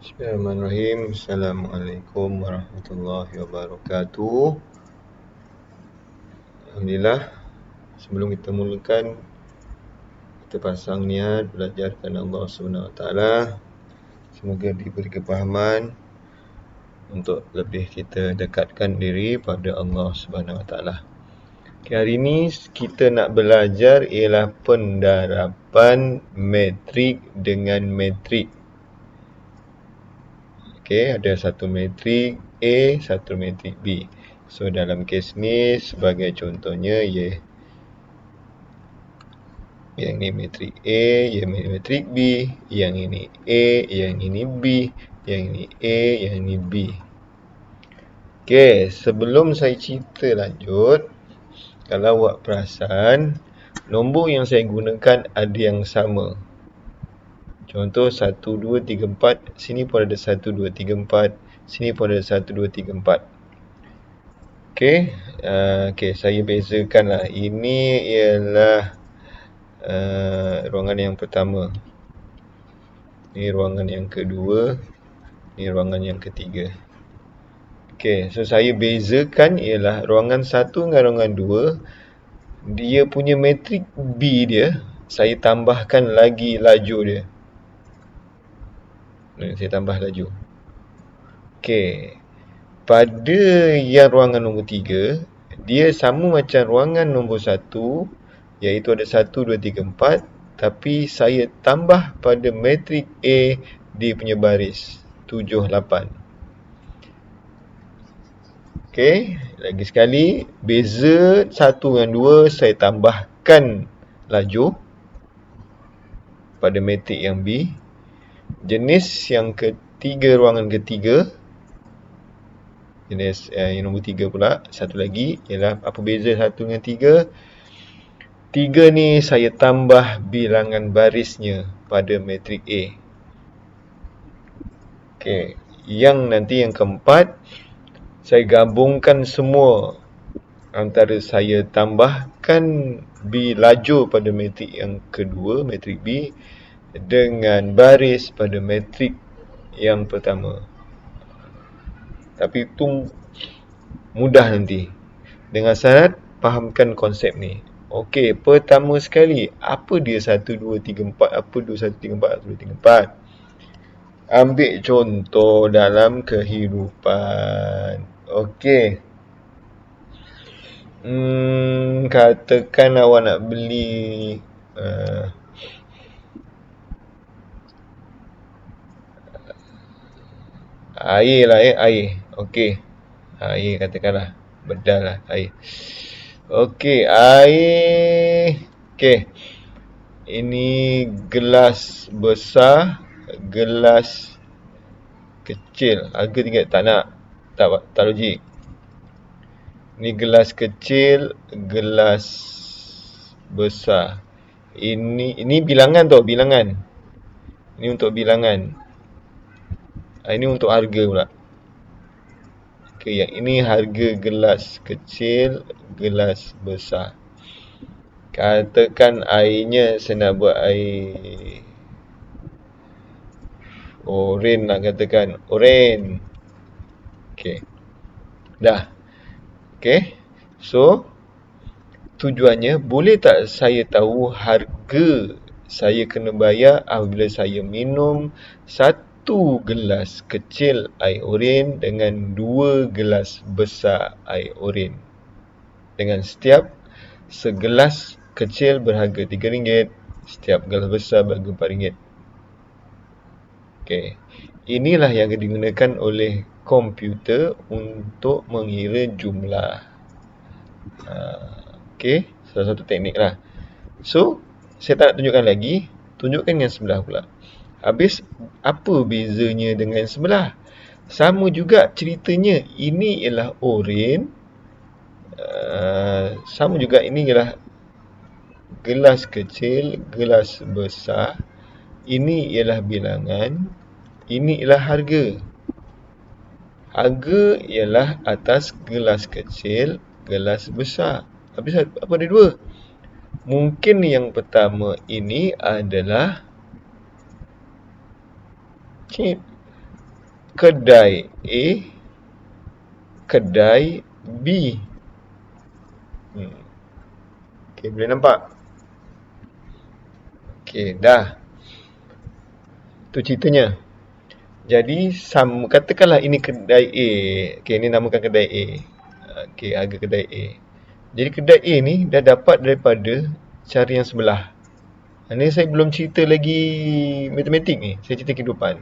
Bismillahirrahmanirrahim. Assalamualaikum warahmatullahi wabarakatuh. Alhamdulillah, sebelum kita mulakan, kita pasang niat belajar kerana Allah SWT. Semoga diberi kefahaman untuk lebih kita dekatkan diri pada Allah SWT. Hari ini kita nak belajar ialah pendarapan metrik dengan metrik. Ada satu metrik A, satu metrik B. So dalam kes ni sebagai contohnya yang ni metrik A, yang ni metrik B, yang ini A, yang ini B, yang ini A, yang ini B. Sebelum saya cerita lanjut, kalau awak perasan, nombor yang saya gunakan ada yang sama. Contoh 1, 2, 3, 4. Sini pun ada 1, 2, 3, 4. Sini pun ada 1, 2, 3, 4. Saya bezakanlah. Ini ialah ruangan yang pertama. Ini ruangan yang kedua. Ini ruangan yang ketiga. So saya bezakan ialah ruangan 1 dengan ruangan 2. Dia punya metrik B dia, saya tambahkan lagi laju dia. Saya tambah laju. Pada yang ruangan nombor 3, dia sama macam ruangan nombor 1, iaitu ada 1, 2, 3, 4. Tapi saya tambah pada metrik A, dia punya baris 7, 8. Lagi sekali, beza 1 dengan 2, saya tambahkan laju pada metrik yang B. Jenis yang ketiga, ruangan ketiga, jenis yang nombor 3 pula, satu lagi ialah apa beza 1 dengan 3? 3 ni saya tambah bilangan barisnya pada metrik A. Yang nanti yang keempat, saya gabungkan semua antara saya tambahkan B laju pada metrik yang kedua, metrik B, dengan baris pada metrik yang pertama. Tapi itu mudah nanti. Dengan syarat fahamkan konsep ni. Pertama sekali, apa dia 1, 2, 3, 4? Apa 2, 1, 3, 4? 1, 2, 3, 4? Ambil contoh dalam kehidupan. Katakan awak nak beli air lah, air. Air katakanlah, bedal lah air. Air. Ini gelas besar, gelas kecil. Harga tinggal tak nak. Tak logik. Ini gelas kecil, gelas besar. Ini bilangan tau, bilangan. Ini untuk bilangan. Ini untuk harga pula. Yang ini harga gelas kecil, gelas besar. Katakan airnya saya nak buat air oren lah, katakan oren. Dah. So tujuannya, boleh tak saya tahu harga saya kena bayar apabila saya minum 1 gelas kecil air oren dengan 2 gelas besar air oren, dengan setiap segelas kecil berharga RM3, setiap gelas besar berharga RM4. Inilah yang digunakan oleh komputer untuk mengira jumlah. Salah satu teknik lah. So, saya tak nak tunjukkan lagi. Tunjukkan yang sebelah pula. Habis, apa bezanya dengan sebelah? Sama juga ceritanya. Ini ialah oren. Sama juga, ini ialah gelas kecil, gelas besar. Ini ialah bilangan. Ini ialah harga. Harga ialah atas gelas kecil, gelas besar. Habis apa ada dua? Mungkin yang pertama ini adalah kedai A, kedai B. Okey, boleh nampak? Okey, dah. Tu ceritanya. Jadi katakanlah ini kedai A. Okey, ini namakan kedai A. Okey, harga kedai A. Jadi kedai A ni dah dapat daripada cara yang sebelah. Ini saya belum cerita lagi matematik ni. Saya cerita kehidupan.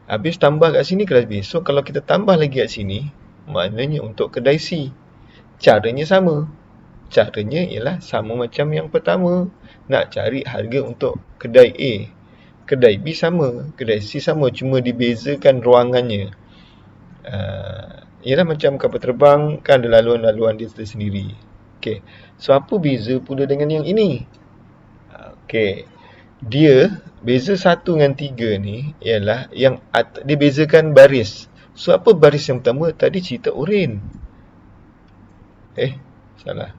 Habis tambah kat sini kelas B. So kalau kita tambah lagi kat sini, maknanya untuk kedai C, caranya sama. Caranya ialah sama macam yang pertama. Nak cari harga untuk kedai A. Kedai B sama, kedai C sama, cuma dibezakan ruangannya. Ialah macam kapal terbang, kan ada laluan-laluan dia sendiri. Okey. So apa beza pula dengan yang ini? Okey. Dia beza 1 dengan 3 ni ialah yang dia bezakan baris. So apa baris yang pertama? Tadi cerita oren. Salah.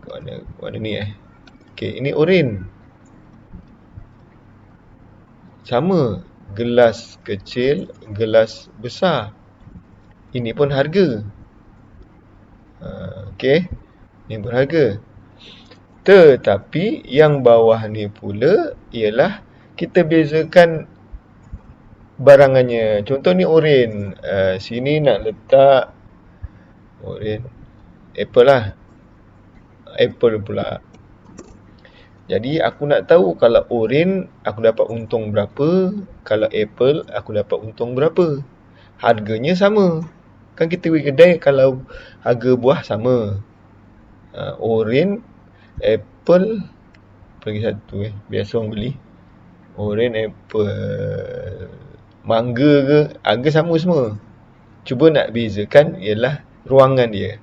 Warna ni Okey, ini oren. Sama, gelas kecil, gelas besar. Ini pun harga. Okey, ini pun harga. Tetapi yang bawah ni pula ialah kita bezakan barangannya. Contoh ni oren. Sini nak letak oren apple lah. Apple pula. Jadi aku nak tahu kalau oren aku dapat untung berapa, kalau apple aku dapat untung berapa. Harganya sama. Kan kita pergi kedai kalau harga buah sama. Oren, apple, pergi satu biasa orang beli. Oren, apple, mangga ke, harga sama semua. Cuba nak bezakan ialah ruangan dia.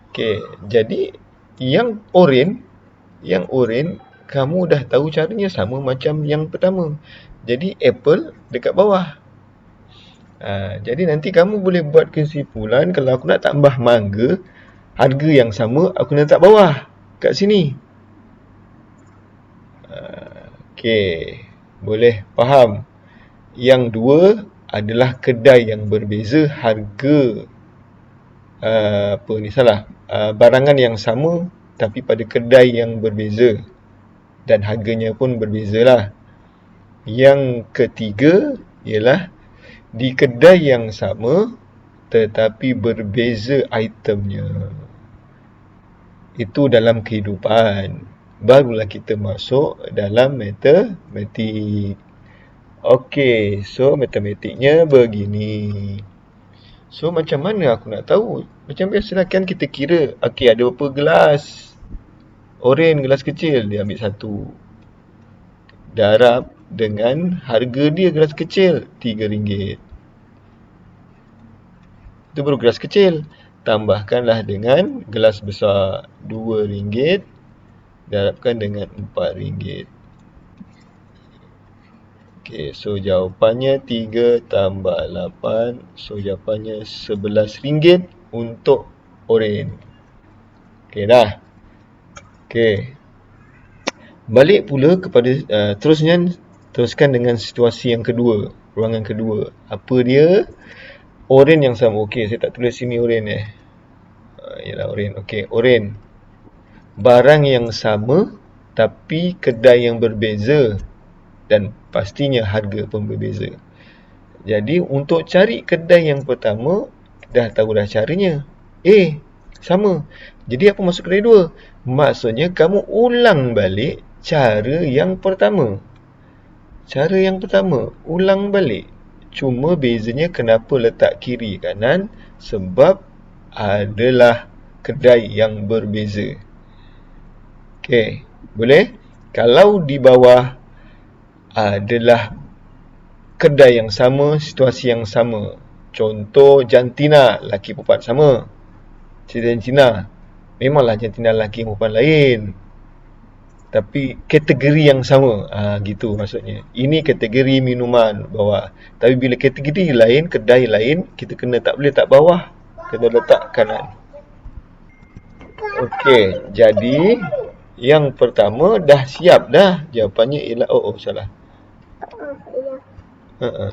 Okey, jadi yang oren kamu dah tahu caranya sama macam yang pertama. Jadi apple dekat bawah. Jadi nanti kamu boleh buat kesimpulan kalau aku nak tambah mangga, harga yang sama aku nak letak bawah kat sini. Okey, boleh faham. Yang dua adalah kedai yang berbeza, harga barangan yang sama tapi pada kedai yang berbeza dan harganya pun berbezalah. Yang ketiga ialah di kedai yang sama tetapi berbeza itemnya. Itu dalam kehidupan. Barulah kita masuk dalam matematik. Okey, so matematiknya begini. So macam mana aku nak tahu? Macam biasalah kan kita kira, okey ada berapa gelas? Oren gelas kecil, dia ambil satu. Darab dengan harga dia gelas kecil RM3. Itu baru gelas kecil. Tambahkanlah dengan gelas besar RM2. Darabkan dengan RM4. Okey, so jawapannya 3 tambah 8. So jawapannya RM11 untuk oren. Okey dah. Okey. Balik pula kepada teruskan dengan situasi yang kedua, ruangan kedua. Apa dia? Oren yang sama. Okey, saya tak tulis sini oren ialah oren. Okey, oren. Barang yang sama tapi kedai yang berbeza dan pastinya harga pun berbeza. Jadi untuk cari kedai yang pertama dah tahu dah caranya. Sama. Jadi apa maksud kedai dua? Maksudnya kamu ulang balik cara yang pertama. Cara yang pertama, ulang balik. Cuma bezanya kenapa letak kiri kanan? Sebab adalah kedai yang berbeza. Okey, boleh? Kalau di bawah adalah kedai yang sama, situasi yang sama. Contoh jantina, laki perempuan sama. Cerita jantina, memanglah jantina laki perempuan lain, tapi kategori yang sama. Gitu maksudnya. Ini kategori minuman bawah. Tapi bila kategori lain, kedai lain, kita tak boleh letak bawah, kena letak kanan. Okey, jadi yang pertama dah siap dah. Jawapannya ialah salah.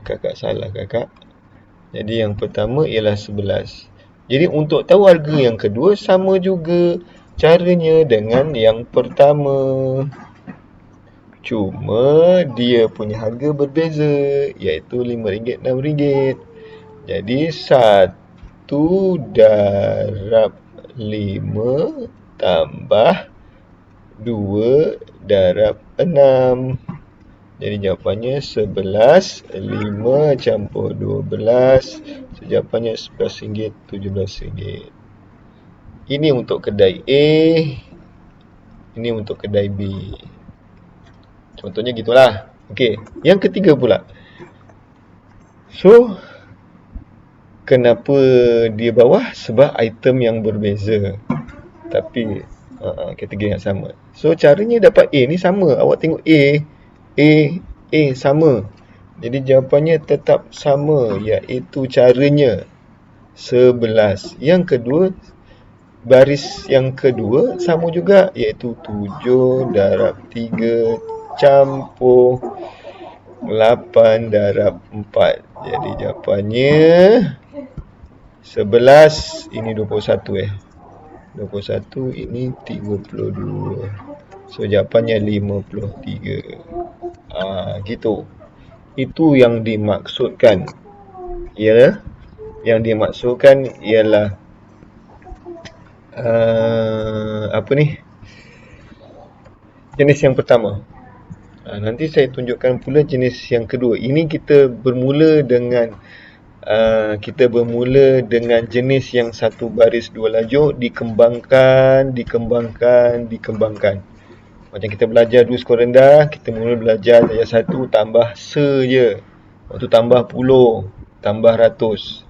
Kakak salah kakak. Jadi yang pertama ialah 11. Jadi untuk tahu harga yang kedua sama juga caranya dengan yang pertama. Cuma dia punya harga berbeza, iaitu RM5, RM6. Jadi 1 darab 5 tambah 2 darab 6. Jadi jawapannya 11, 5 campur 12. So, jawapannya RM11, RM17. Ini untuk kedai A, ini untuk kedai B. Contohnya gitulah. Okey, yang ketiga pula. So, kenapa dia bawah? Sebab item yang berbeza. Tapi kategori yang sama. So, caranya dapat A ni sama. Awak tengok A sama. Jadi jawapannya tetap sama, iaitu caranya 11. Yang kedua, baris yang kedua sama juga, iaitu 7 darab 3 campur 8 darab 4. Jadi jawapannya 11, ini 21 21, ini 32. So jawapannya 53. Gitu. Itu yang dimaksudkan. Ya, yang dimaksudkan ialah apa ni? Jenis yang pertama. Nanti saya tunjukkan pula jenis yang kedua. Ini kita bermula dengan jenis yang satu baris dua lajur, dikembangkan. Macam kita belajar dulu skor rendah, kita mula belajar darjah 1 tambah se je. Waktu tambah puluh, tambah ratus.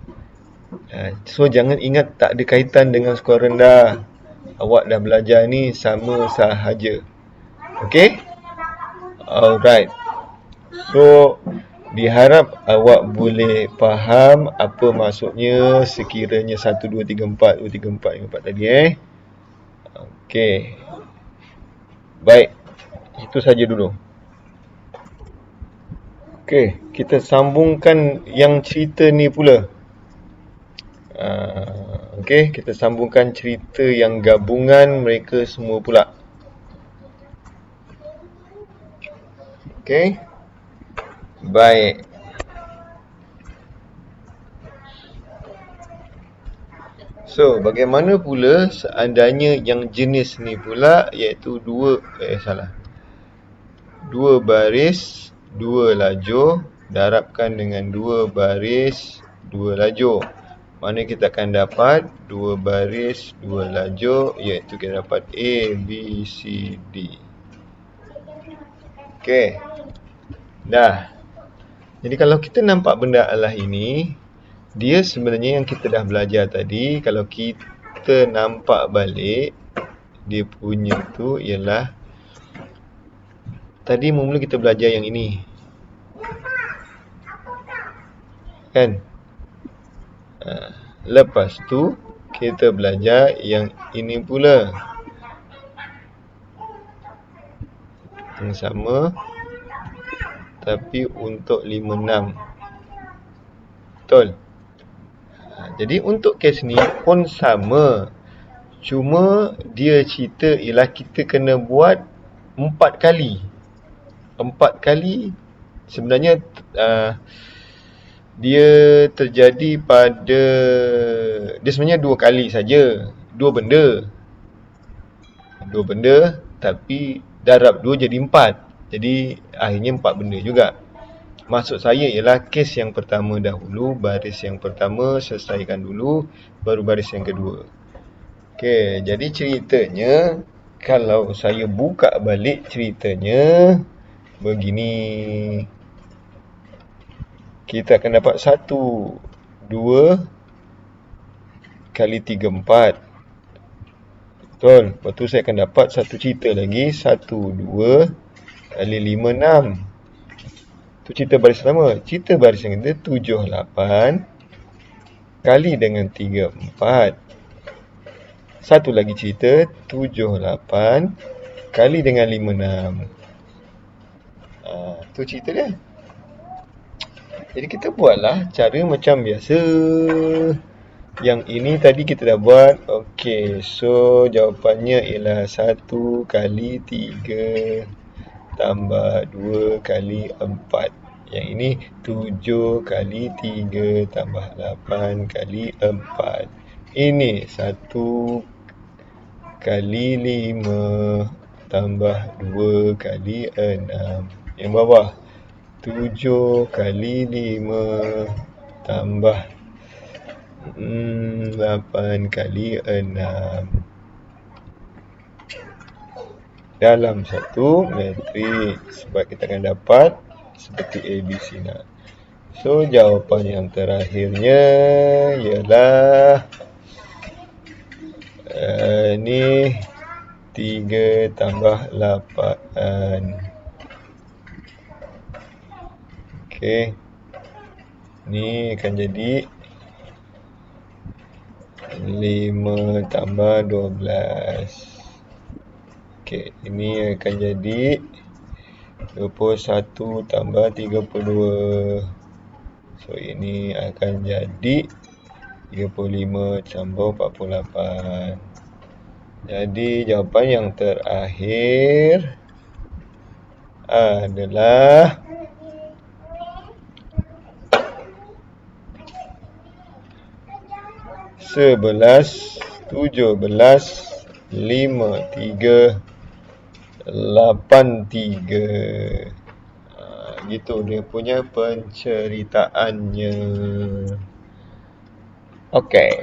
So jangan ingat tak ada kaitan dengan skor rendah. Awak dah belajar ni sama sahaja. Okey? Alright. So diharap awak boleh faham apa maksudnya sekiranya 1, 2, 3, 4 2, 3, 4 tadi Okey. Baik. Itu saja dulu. Okey, kita sambungkan yang cerita ni pula. Okey, kita sambungkan cerita yang gabungan mereka semua pula. Okey. Baik. So, bagaimana pula seandainya yang jenis ni pula iaitu dua baris, dua lajur darabkan dengan dua baris, dua lajur. Mana kita akan dapat dua baris, dua lajur, iaitu kita dapat A, B, C, D. Okey. Dah. Jadi kalau kita nampak benda Allah ini, dia sebenarnya yang kita dah belajar tadi. Kalau kita nampak balik, dia punya tu ialah, tadi mula kita belajar yang ini, kan? Lepas tu kita belajar yang ini pula, yang sama, tapi untuk 56. Betul? Jadi untuk kes ni pun sama. Cuma dia cerita ialah kita kena buat 4 kali. 4 kali sebenarnya dia terjadi pada, dia sebenarnya 2 kali saja. 2 benda. 2 benda tapi darab 2 jadi 4. Jadi akhirnya 4 benda juga. Maksud saya ialah kes yang pertama dahulu, baris yang pertama selesaikan dulu, baru baris yang kedua. Okey, jadi ceritanya kalau saya buka balik ceritanya begini. Kita akan dapat 1, 2 kali 3, 4. Betul. Lepas tu saya akan dapat satu cerita lagi, 1, 2 kali 5, 6. Itu cerita baris pertama. Cerita baris yang kedua 7, 8 kali dengan 3, 4. Satu lagi cerita 7, 8 kali dengan 5, 6. Itu cerita dia. Jadi kita buatlah cara macam biasa. Yang ini tadi kita dah buat. Okey, so jawapannya ialah 1 kali 3 tambah 2 kali 4. Yang ini 7 kali 3 tambah 8 kali 4. Ini 1 kali 5 tambah 2 kali 6. Yang bawah 7 kali 5 tambah 8 kali 6 dalam satu matriks. Sebab kita akan dapat seperti ABC nak. So jawapan yang terakhirnya ialah ni 3 tambah 8. Okey. Ni akan jadi 5 tambah 12. Okey, ini akan jadi 21 tambah 32. So ini akan jadi 35 tambah 48. Jadi jawapan yang terakhir adalah 11, 17, 5, 3, 8, 3. Gitu dia punya penceritaannya. Okey.